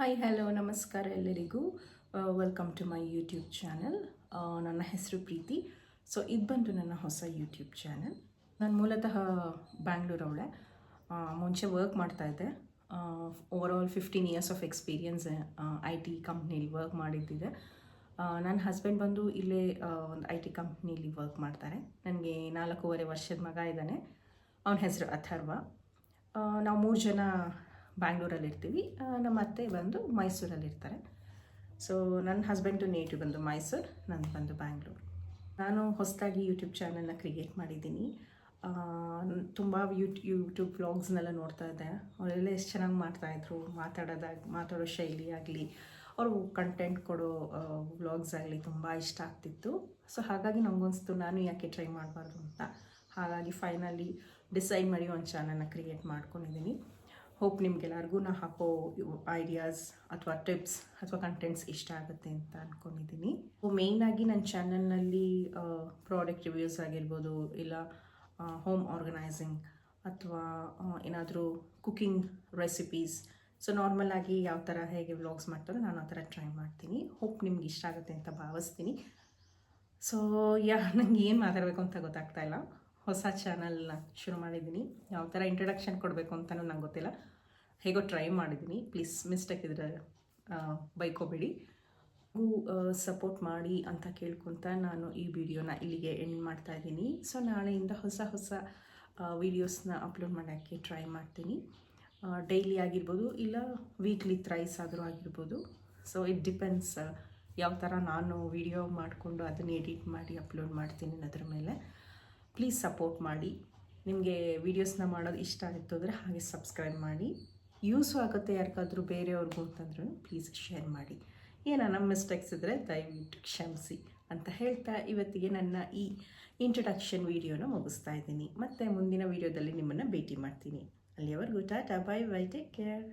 Hi hello ನಮಸ್ಕಾರ ಎಲ್ಲರಿಗೂ. Welcome to my YouTube channel. ನನ್ನ ಹೆಸರು ಪ್ರೀತಿ. ಸೊ ಇದು ಬಂದು ನನ್ನ ಹೊಸ ಯೂಟ್ಯೂಬ್ ಚಾನಲ್. ನಾನು ಮೂಲತಃ ಬ್ಯಾಂಗ್ಳೂರವಳೆ. ಮುಂಚೆ ವರ್ಕ್ ಮಾಡ್ತಾಯಿದ್ದೆ. Overall 15 years of experience I T ಕಂಪ್ನೀಲಿ ವರ್ಕ್ ಮಾಡಿದ್ದಿದೆ. ನನ್ನ ಹಸ್ಬೆಂಡ್ ಬಂದು ಇಲ್ಲೇ ಒಂದು ಐ ಟಿ ಕಂಪ್ನೀಲಿ ವರ್ಕ್ ಮಾಡ್ತಾರೆ. ನನಗೆ 4.5 ವರ್ಷದ ಮಗ ಇದ್ದಾನೆ. ಅವನ ಹೆಸರು ಅಥರ್ವ. ನಾವು 3 ಜನ ಬ್ಯಾಂಗ್ಳೂರಲ್ಲಿರ್ತೀವಿ. ನಮ್ಮ ಅತ್ತೆ ಬಂದು ಮೈಸೂರಲ್ಲಿರ್ತಾರೆ. ಸೊ ನನ್ನ ಹಸ್ಬೆಂಡು ನೇಟಿವ್ ಬಂದು ಮೈಸೂರು, ನಂದು ಬಂದು ಬ್ಯಾಂಗ್ಳೂರು. ನಾನು ಹೊಸದಾಗಿ ಯೂಟ್ಯೂಬ್ ಚಾನಲ್ನ ಕ್ರಿಯೇಟ್ ಮಾಡಿದ್ದೀನಿ. ತುಂಬ ಯೂಟ್ಯೂಬ್ ವ್ಲಾಗ್ಸ್ನೆಲ್ಲ ನೋಡ್ತಾ ಇದ್ದೆ. ಅವರೆಲ್ಲ ಎಷ್ಟು ಚೆನ್ನಾಗಿ ಮಾಡ್ತಾಯಿದ್ರು. ಮಾತಾಡೋ ಶೈಲಿ ಆಗಲಿ, ಅವರು ಕಂಟೆಂಟ್ ಕೊಡೋ ವ್ಲಾಗ್ಸ್ ಆಗಲಿ ತುಂಬ ಇಷ್ಟ ಆಗ್ತಿತ್ತು. ಸೊ ಹಾಗಾಗಿ ನಮಗನ್ನಿಸ್ತು ನಾನು ಯಾಕೆ ಟ್ರೈ ಮಾಡಬಾರ್ದು ಅಂತ. ಹಾಗಾಗಿ ಫೈನಲಿ ಡಿಸೈಡ್ ಮಾಡಿ ಒಂದು ಚಾನಲ್ನ ಕ್ರಿಯೇಟ್ ಮಾಡ್ಕೊಂಡಿದ್ದೀನಿ. ಹೋಪ್ ನಿಮಗೆಲ್ಲರಿಗೂ ನಾ ಹಾಕೋ ಐಡಿಯಾಸ್ ಅಥವಾ ಟಿಪ್ಸ್ ಅಥವಾ ಕಂಟೆಂಟ್ಸ್ ಇಷ್ಟ ಆಗುತ್ತೆ ಅಂತ ಅಂದ್ಕೊಂಡಿದ್ದೀನಿ. ಮೇಯ್ನಾಗಿ ನನ್ನ ಚಾನಲ್ನಲ್ಲಿ ಪ್ರಾಡಕ್ಟ್ ರಿವ್ಯೂಸ್ ಆಗಿರ್ಬೋದು, ಇಲ್ಲ ಹೋಮ್ ಆರ್ಗನೈಸಿಂಗ್ ಅಥವಾ ಏನಾದರೂ ಕುಕ್ಕಿಂಗ್ ರೆಸಿಪೀಸ್. ಸೊ ನಾರ್ಮಲಾಗಿ ಯಾವ ಥರ ಹೇಗೆ ವ್ಲಾಗ್ಸ್ ಮಾಡ್ತಾರೋ ನಾನು ಆ ಥರ ಟ್ರೈ ಮಾಡ್ತೀನಿ. ಹೋಪ್ ನಿಮ್ಗೆ ಇಷ್ಟ ಆಗುತ್ತೆ ಅಂತ ಭಾವಿಸ್ತೀನಿ. ಸೊ ನನಗೆ ಏನು ಮಾತಾಡಬೇಕು ಅಂತ ಗೊತ್ತಾಗ್ತಾ ಇಲ್ಲ. ಹೊಸ ಚಾನಲ್ನ ಶುರು ಮಾಡಿದ್ದೀನಿ. ಯಾವ ಥರ ಇಂಟ್ರಡಕ್ಷನ್ ಕೊಡಬೇಕು ಅಂತಲೂ ನಂಗೆ ಗೊತ್ತಿಲ್ಲ. ಹೇಗೋ ಟ್ರೈ ಮಾಡಿದ್ದೀನಿ. ಪ್ಲೀಸ್ ಮಿಸ್ಟೇಕ್ ಇದ್ದರೆ ಬೈಕೋಬೇಡಿ. ಸಪೋರ್ಟ್ ಮಾಡಿ ಅಂತ ಕೇಳ್ಕೊತ ನಾನು ಈ ವಿಡಿಯೋನ ಇಲ್ಲಿಗೆ ಎಂಡ್ ಮಾಡ್ತಾಯಿದ್ದೀನಿ. ಸೊ ನಾಳೆಯಿಂದ ಹೊಸ ವೀಡಿಯೋಸ್ನ ಅಪ್ಲೋಡ್ ಮಾಡೋಕ್ಕೆ ಟ್ರೈ ಮಾಡ್ತೀನಿ. ಡೈಲಿ ಆಗಿರ್ಬೋದು, ಇಲ್ಲ ವೀಕ್ಲಿ ಥ್ರೈಸ್ ಆದರೂ ಆಗಿರ್ಬೋದು. ಸೊ ಇಟ್ ಡಿಪೆಂಡ್ಸ್ ಯಾವ ಥರ ನಾನು ವಿಡಿಯೋ ಮಾಡಿಕೊಂಡು ಅದನ್ನು ಎಡಿಟ್ ಮಾಡಿ ಅಪ್ಲೋಡ್ ಮಾಡ್ತೀನಿ ಅನ್ನೋದ್ರ ಮೇಲೆ. ಪ್ಲೀಸ್ ಸಪೋರ್ಟ್ ಮಾಡಿ. ನಿಮಗೆ ವೀಡಿಯೋಸ್ನ ಮಾಡೋದು ಇಷ್ಟ ಆಗಿತ್ತು ಅಂದರೆ ಹಾಗೆ ಸಬ್ಸ್ಕ್ರೈಬ್ ಮಾಡಿ. ಯೂಸು ಆಗುತ್ತೆ ಯಾರಿಗಾದರೂ ಬೇರೆಯವ್ರಿಗೂ ಅಂತಂದ್ರೂ ಪ್ಲೀಸ್ ಶೇರ್ ಮಾಡಿ. ನಮ್ಮ ಮಿಸ್ಟೇಕ್ಸ್ ಇದ್ದರೆ ದಯವಿಟ್ಟು ಕ್ಷಮಿಸಿ ಅಂತ ಹೇಳ್ತಾ ಇವತ್ತಿಗೆ ನನ್ನ ಈ ಇಂಟ್ರಡಕ್ಷನ್ ವೀಡಿಯೋನ ಮುಗಿಸ್ತಾ ಇದ್ದೀನಿ. ಮತ್ತು ಮುಂದಿನ ವೀಡಿಯೋದಲ್ಲಿ ನಿಮ್ಮನ್ನು ಭೇಟಿ ಮಾಡ್ತೀನಿ. ಅಲ್ಲಿಯವರೆಗೂ Tata, bye bye, take care.